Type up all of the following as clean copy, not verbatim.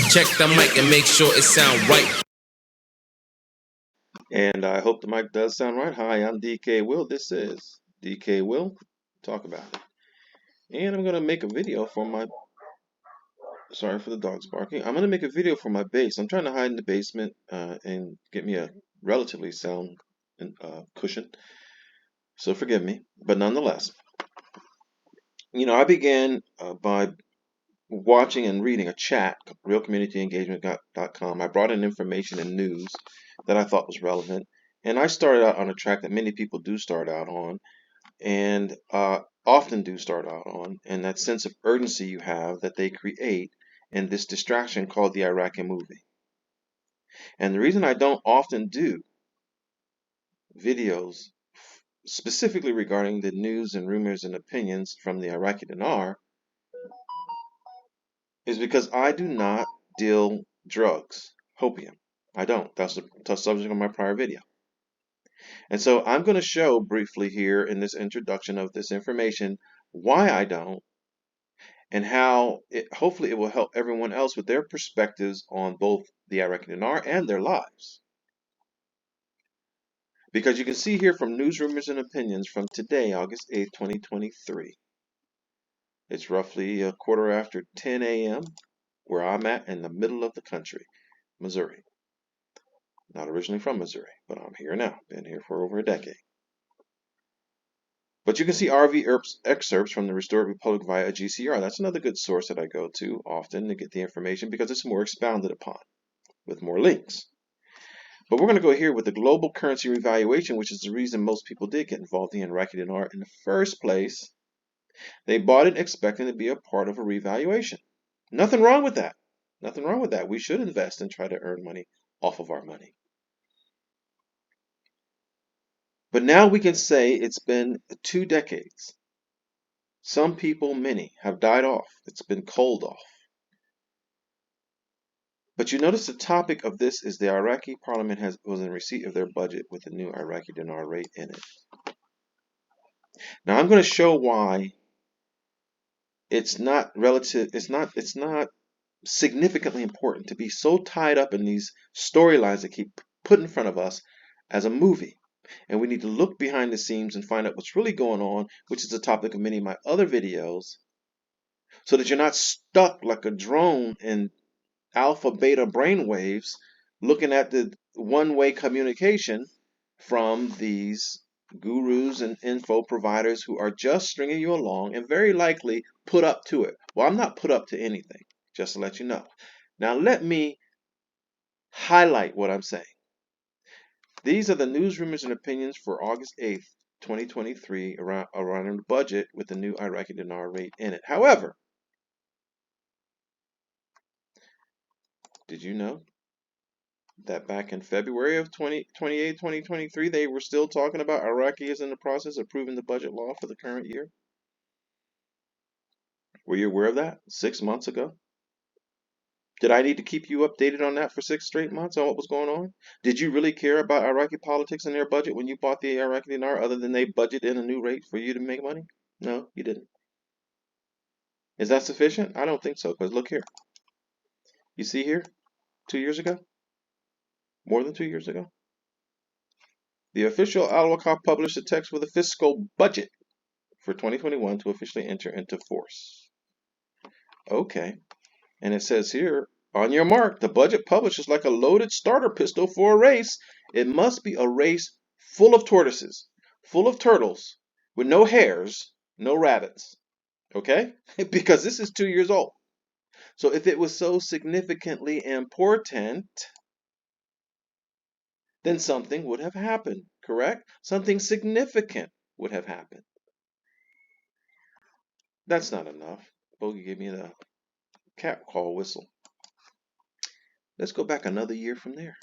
Check the mic and make sure it sound right. And I hope the mic does sound right. Hi, I'm DK Will. This is DK Will. Talk about it. And I'm going to make a video for my... Sorry for the dogs barking. I'm going to make a video for my bass. I'm trying to hide in the basement and get me a relatively sound cushion. So forgive me. But nonetheless, I began by watching and reading a chat, realcommunityengagement.com. I brought in information and news that I thought was relevant. And I started out on a track that many people do start out on, and often do start out on, and that sense of urgency you have that they create in this distraction called the Iraqi movie. And the reason I don't often do videos specifically regarding the news and rumors and opinions from the Iraqi dinar is because I do not deal drugs, opium. I don't. That's the subject of my prior video. And so I'm going to show briefly here in this introduction of this information why I don't, and how hopefully it will help everyone else with their perspectives on both the Iraqi dinar and their lives. Because you can see here from News, Rumors, and Opinions from today, August 8th, 2023. It's roughly a quarter after 10 a.m. where I'm at in the middle of the country, Missouri. Not originally from Missouri, but I'm here now. Been here for over a decade. But you can see RV excerpts from the Restored Republic via GCR. That's another good source that I go to often to get the information because it's more expounded upon with more links. But we're going to go here with the global currency revaluation, which is the reason most people did get involved in the Iraqi dinar in the first place. They bought it expecting to be a part of a revaluation. Nothing wrong with that. Nothing wrong with that. We should invest and try to earn money off of our money. But now we can say it's been 2 decades. Some people, many, have died off. It's been cold off. But you notice the topic of this is the Iraqi parliament was in receipt of their budget with the new Iraqi dinar rate in it. Now I'm going to show why it's not significantly important to be so tied up in these storylines that keep put in front of us as a movie. And we need to look behind the scenes and find out what's really going on, which is the topic of many of my other videos, so that you're not stuck like a drone in alpha beta brainwaves looking at the one-way communication from these gurus and info providers who are just stringing you along and very likely put up to it. Well, I'm not put up to anything, just to let you know. Now let me highlight what I'm saying. These are the news, rumors, and opinions for August 8th, 2023 around the budget with the new Iraqi dinar rate in it. However, did you know that back in February of 2023, they were still talking about Iraqi is in the process of approving the budget law for the current year? Were you aware of that 6 months ago? Did I need to keep you updated on that for 6 straight months on what was going on? Did you really care about Iraqi politics and their budget when you bought the Iraqi dinar, other than they budget in a new rate for you to make money? No, you didn't. Is that sufficient? I don't think so, because look here. You see here, 2 years ago? More than 2 years ago? The official Al-Waqaf published a text with a fiscal budget for 2021 to officially enter into force. Okay. And it says here, on your mark, the budget published is like a loaded starter pistol for a race. It must be a race full of tortoises, full of turtles, with no hares, no rabbits. Okay? Because this is 2 years old. So if it was so significantly important, then something would have happened, correct? Something significant would have happened. That's not enough. Bogey gave me the cat call whistle. Let's go back another year from there.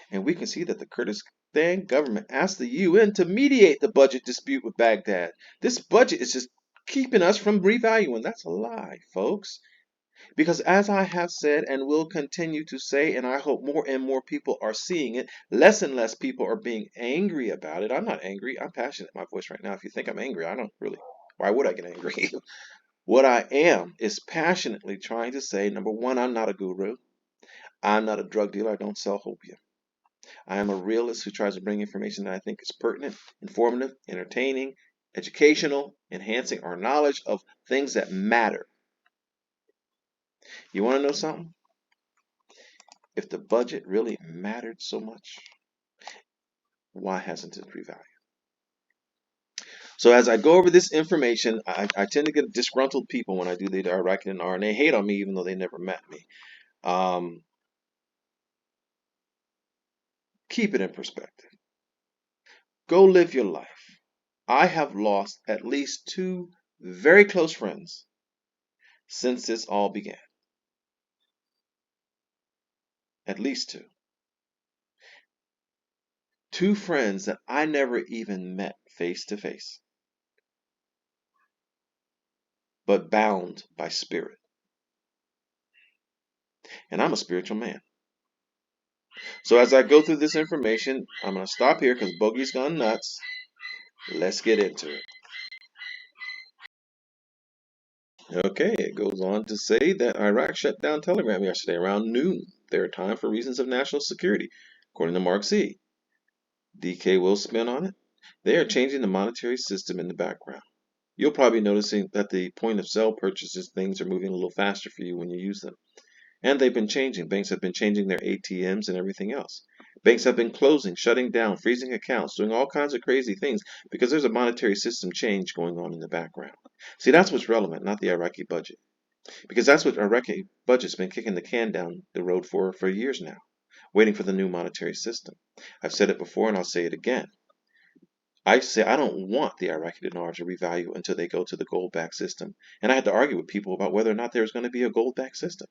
And we can see that the Kurdistan government asked the UN to mediate the budget dispute with Baghdad. This budget is just keeping us from revaluing. That's a lie, folks. Because as I have said and will continue to say, and I hope more and more people are seeing it, less and less people are being angry about it. I'm not angry. I'm passionate in my voice right now. If you think I'm angry, I don't really. Why would I get angry? What I am is passionately trying to say, number one, I'm not a guru. I'm not a drug dealer. I don't sell opium. I am a realist who tries to bring information that I think is pertinent, informative, entertaining, educational, enhancing our knowledge of things that matter. You want to know something? If the budget really mattered so much, why hasn't it revalued? So as I go over this information, I tend to get disgruntled people when I do the Iraqi DINAR, and they hate on me even though they never met me. Keep it in perspective. Go live your life. I have lost at least 2 very close friends since this all began. At least 2. 2 friends that I never even met face to face, but bound by spirit. And I'm a spiritual man. So as I go through this information, I'm going to stop here because Bogey's gone nuts. Let's get into it. Okay, it goes on to say that Iraq shut down Telegram yesterday around noon, their time, for reasons of national security, according to Mark C. DK will spin on it. They are changing the monetary system in the background. You'll probably be noticing that the point of sale purchases things are moving a little faster for you when you use them. And they've been changing. Banks have been changing their ATMs and everything else. Banks have been closing, shutting down, freezing accounts, doing all kinds of crazy things because there's a monetary system change going on in the background. See, that's what's relevant, not the Iraqi budget. Because that's what Iraqi budget's been kicking the can down the road for years now, waiting for the new monetary system. I've said it before and I'll say it again. I say I don't want the Iraqi dinar to revalue until they go to the gold-backed system. And I had to argue with people about whether or not there's going to be a gold-backed system,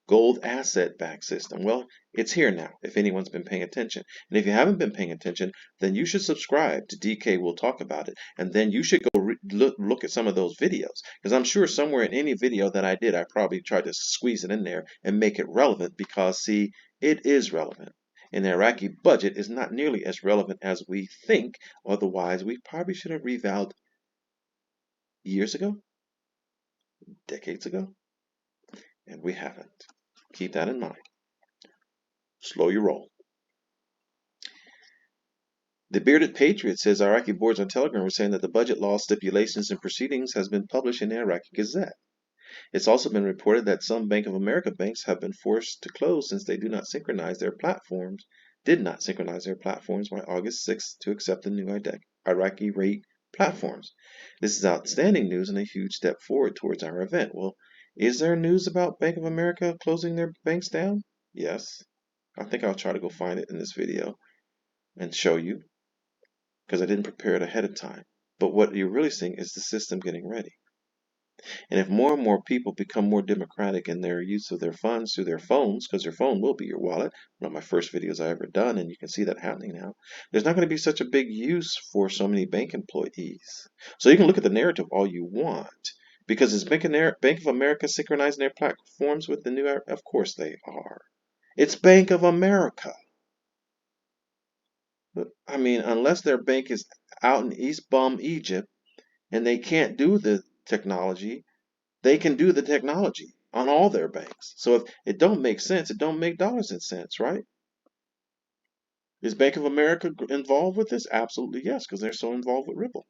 gold asset-backed system. Well, it's here now, if anyone's been paying attention. And if you haven't been paying attention, then you should subscribe to DK. We'll talk about it. And then you should go look at some of those videos. Because I'm sure somewhere in any video that I did, I probably tried to squeeze it in there and make it relevant because, see, it is relevant. And the Iraqi budget is not nearly as relevant as we think. Otherwise, we probably should have revalued years ago, decades ago, and we haven't. Keep that in mind. Slow your roll. The Bearded Patriot says Iraqi boards on Telegram were saying that the budget law stipulations and proceedings has been published in the Iraqi Gazette. It's also been reported that some Bank of America banks have been forced to close since they did not synchronize their platforms by August 6th to accept the new Iraqi rate platforms. This is outstanding news and a huge step forward towards our event. Well, is there news about Bank of America closing their banks down? Yes. I think I'll try to go find it in this video and show you because I didn't prepare it ahead of time. But what you're really seeing is the system getting ready. And if more and more people become more democratic in their use of their funds through their phones, because their phone will be your wallet, one of my first videos I ever done, and you can see that happening now, there's not going to be such a big use for so many bank employees. So you can look at the narrative all you want, because is Bank of America synchronizing their platforms with the new? Of course they are. It's Bank of America. I mean, unless their bank is out in East Bum, Egypt, and they can't do the technology, they can do the technology on all their banks. So if it don't make sense, it don't make dollars and cents, right? Is Bank of America involved with this? Absolutely yes, because they're so involved with Ripple.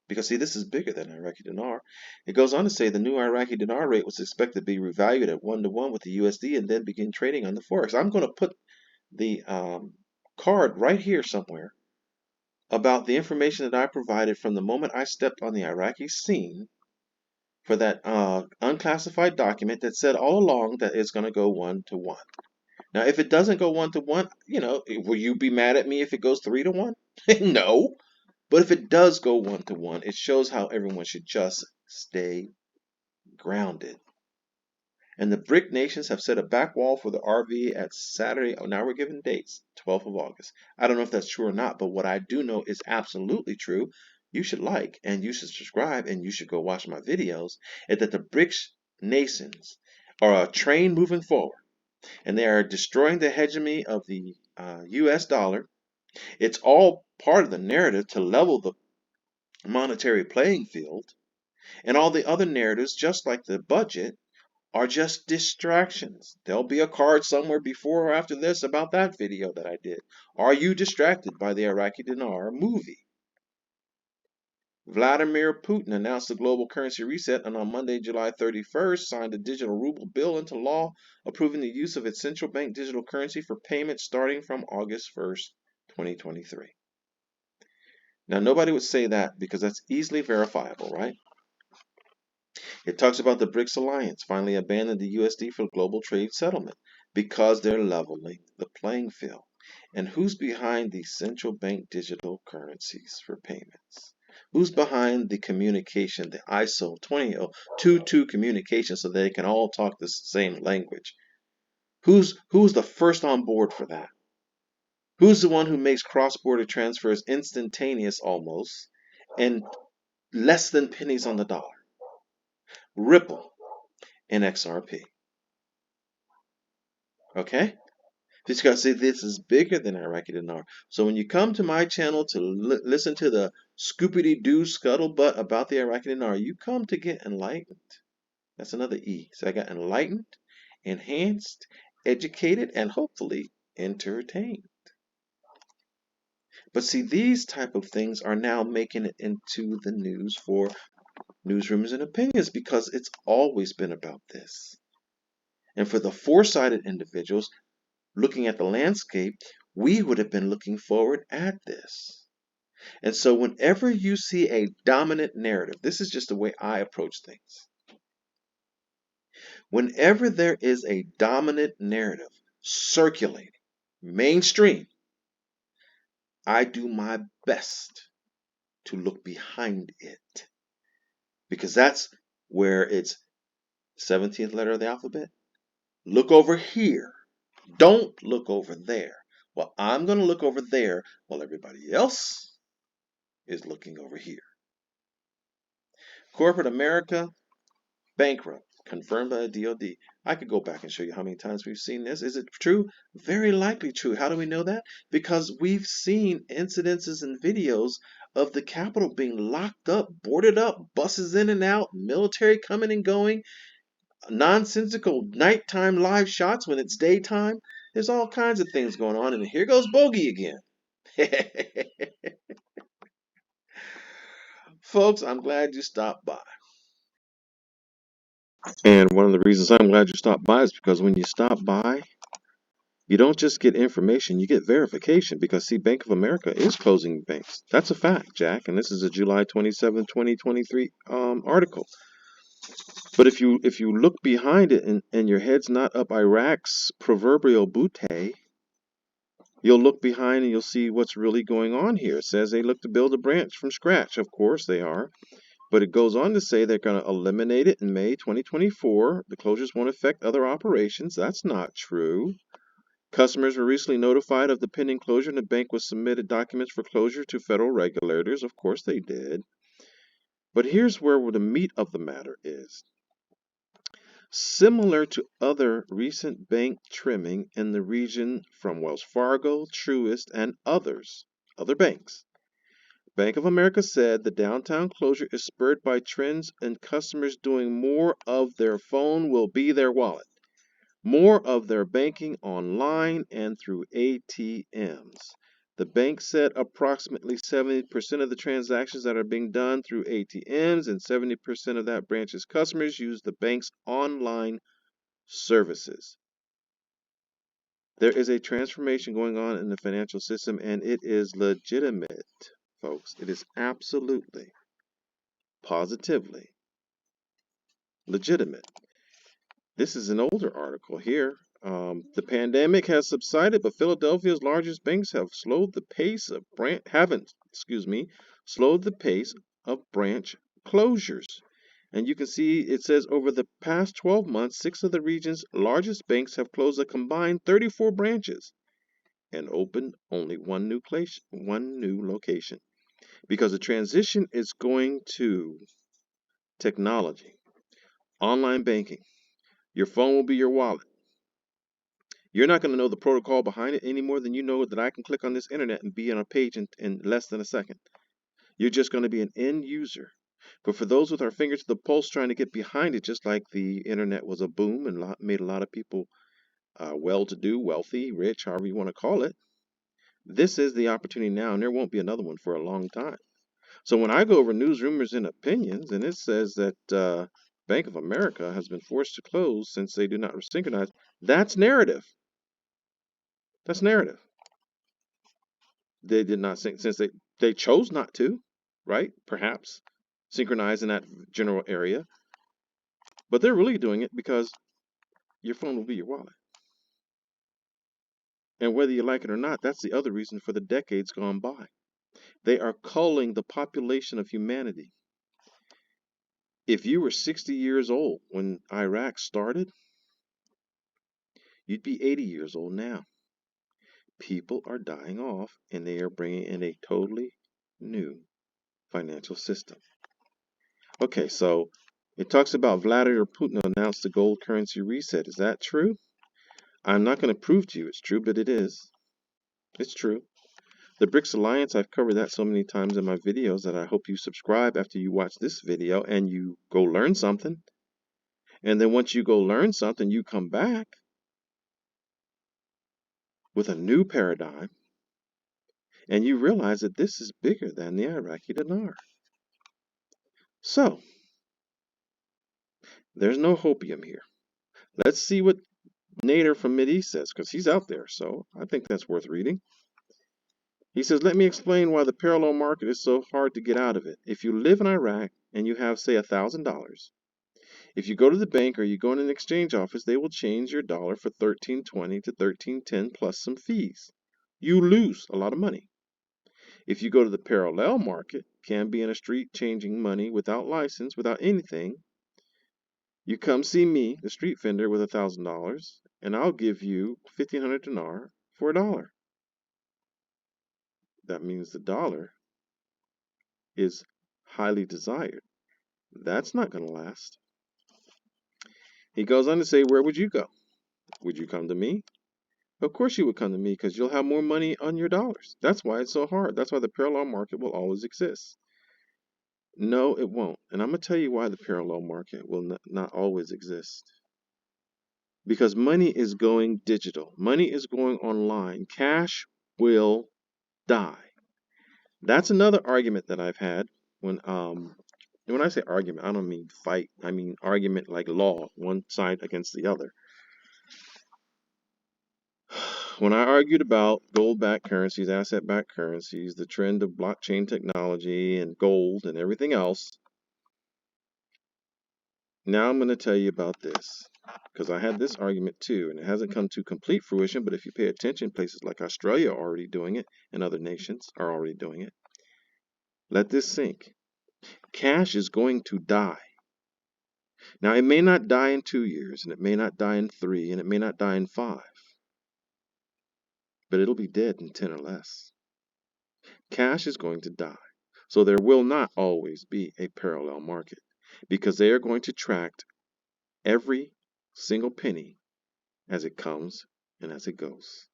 Because see, this is bigger than Iraqi dinar. It goes on to say the new Iraqi dinar rate was expected to be revalued at 1-to-1 with the USD and then begin trading on the Forex. I'm going to put the card right here somewhere about the information that I provided from the moment I stepped on the Iraqi scene for that unclassified document that said all along that it's going to go 1-to-1. Now, if it doesn't go 1-to-1, will you be mad at me if it goes 3-to-1? No. But if it does go 1-to-1, it shows how everyone should just stay grounded. And the BRIC nations have set a back wall for the RV at Saturday. Oh, now we're giving dates, 12th of August. I don't know if that's true or not, but what I do know is absolutely true. You should like and you should subscribe and you should go watch my videos. Is that the BRICS nations are a train moving forward, and they are destroying the hegemony of the U.S. dollar. It's all part of the narrative to level the monetary playing field. And all the other narratives, just like the budget, are just distractions. There'll be a card somewhere before or after this about that video that I did. Are you distracted by the Iraqi dinar movie? Vladimir Putin announced a global currency reset and on Monday, July 31st, signed a digital ruble bill into law, approving the use of its central bank digital currency for payments starting from August 1st, 2023. Now, nobody would say that because that's easily verifiable, right? It talks about the BRICS alliance finally abandoned the USD for global trade settlement because they're leveling the playing field. And who's behind these central bank digital currencies for payments? Who's behind the communication, the ISO 20022 communication so they can all talk the same language? Who's the first on board for that? Who's the one who makes cross-border transfers instantaneous almost and less than pennies on the dollar? Ripple and XRP. Okay? Because see, this is bigger than Iraqi dinar. So when you come to my channel to listen to the scoopity-doo scuttlebutt about the Iraqi dinar, you come to get enlightened. That's another E. So I got enlightened, enhanced, educated, and hopefully entertained. But see, these type of things are now making it into the news for newsrooms and opinions because it's always been about this. And for the foresighted individuals looking at the landscape, we would have been looking forward at this. And so whenever you see a dominant narrative, this is just the way I approach things. Whenever there is a dominant narrative circulating, mainstream, I do my best to look behind it. Because that's where it's 17th letter of the alphabet. Look over here. Don't look over there. Well, I'm going to look over there while everybody else is looking over here. Corporate America, bankrupt, confirmed by the DOD. I could go back and show you how many times we've seen this. Is it true? Very likely true. How do we know that? Because we've seen incidences and videos of the Capitol being locked up, boarded up, buses in and out, military coming and going, nonsensical nighttime live shots when it's daytime. There's all kinds of things going on, and here goes Bogey again. Folks, I'm glad you stopped by. And one of the reasons I'm glad you stopped by is because when you stop by, you don't just get information, you get verification. Because, see, Bank of America is closing banks. That's a fact, Jack. And this is a July 27, 2023 article. But if you look behind it and your head's not up Iraq's proverbial butte, you'll look behind and you'll see what's really going on here. It says they look to build a branch from scratch. Of course they are. But it goes on to say they're going to eliminate it in May 2024. The closures won't affect other operations. That's not true. Customers were recently notified of the pending closure and the bank was submitted documents for closure to federal regulators. Of course they did. But here's where the meat of the matter is. Similar to other recent bank trimming in the region from Wells Fargo, Truist, and other banks, Bank of America said the downtown closure is spurred by trends and customers doing more of their phone will be their wallet, more of their banking online and through ATMs. The bank said approximately 70% of the transactions that are being done through ATMs and 70% of that branch's customers use the bank's online services. There is a transformation going on in the financial system and it is legitimate, folks. It is absolutely, positively legitimate. This is an older article here. The pandemic has subsided, but Philadelphia's largest banks have slowed the pace of branch closures. And you can see it says over the past 12 months, 6 of the region's largest banks have closed a combined 34 branches and opened only one new location. Because the transition is going to technology, online banking. Your phone will be your wallet. You're not going to know the protocol behind it any more than you know that I can click on this internet and be on a page in less than a second. You're just going to be an end user. But for those with our finger to the pulse trying to get behind it, just like the internet was a boom and made a lot of people well-to-do, wealthy, rich, however you want to call it, this is the opportunity now, and there won't be another one for a long time. So when I go over news, rumors, and opinions, and it says that Bank of America has been forced to close since they do not synchronize, that's narrative. That's narrative. They did not sync since they chose not to, right? Perhaps synchronize in that general area, but they're really doing it because your phone will be your wallet. And whether you like it or not, that's the other reason for the decades gone by. They are culling the population of humanity. If you were 60 years old when Iraq started, you'd be 80 years old now. People are dying off, and they are bringing in a totally new financial system. Okay, so it talks about Vladimir Putin announced the gold currency reset. Is that true? I'm not going to prove to you it's true, but it is. It's true. The BRICS Alliance, I've covered that so many times in my videos that I hope you subscribe after you watch this video and you go learn something. And then once you go learn something, you come back with a new paradigm and you realize that this is bigger than the Iraqi dinar. So, there's no hopium here. Let's see what Nader from Mideast says, because he's out there, so I think that's worth reading. He says, let me explain why the parallel market is so hard to get out of it. If you live in Iraq and you have, say, $1,000, if you go to the bank or you go in an exchange office, they will change your dollar for $13.20 to $13.10 plus some fees. You lose a lot of money. If you go to the parallel market, can be in a street changing money without license, without anything, you come see me, the street vendor, with $1,000, and I'll give you 1,500 dinar for $1. That means the dollar is highly desired. That's not going to last. He goes on to say, where would you go? Would you come to me? Of course you would come to me because you'll have more money on your dollars. That's why it's so hard. That's why the parallel market will always exist. No, it won't. And I'm going to tell you why the parallel market will not always exist. Because money is going digital. Money is going online. Cash will die. That's another argument that I've had when I say argument, I don't mean fight. I mean argument like law, one side against the other. When I argued about gold-backed currencies, asset-backed currencies, the trend of blockchain technology and gold and everything else, now I'm going to tell you about this, because I had this argument too, and it hasn't come to complete fruition, but if you pay attention, places like Australia are already doing it, and other nations are already doing it. Let this sink. Cash is going to die. Now, it may not die in 2 years, and it may not die in 3, and it may not die in 5. But it'll be dead in 10 or less. Cash is going to die. So there will not always be a parallel market because they are going to track every single penny as it comes and as it goes.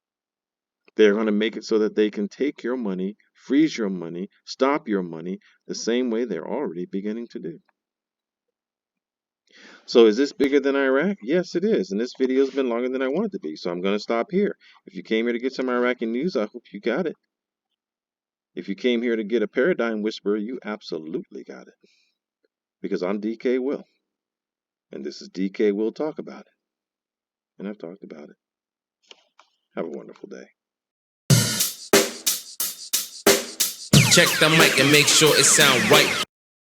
They're going to make it so that they can take your money, freeze your money, stop your money the same way they're already beginning to do. So is this bigger than Iraq? Yes, it is. And this video has been longer than I wanted to be. So I'm going to stop here. If you came here to get some Iraqi news, I hope you got it. If you came here to get a paradigm whisperer, you absolutely got it. Because I'm DK Will. And this is DK Will Talk About It. And I've talked about it. Have a wonderful day. Check the mic and make sure it sound right.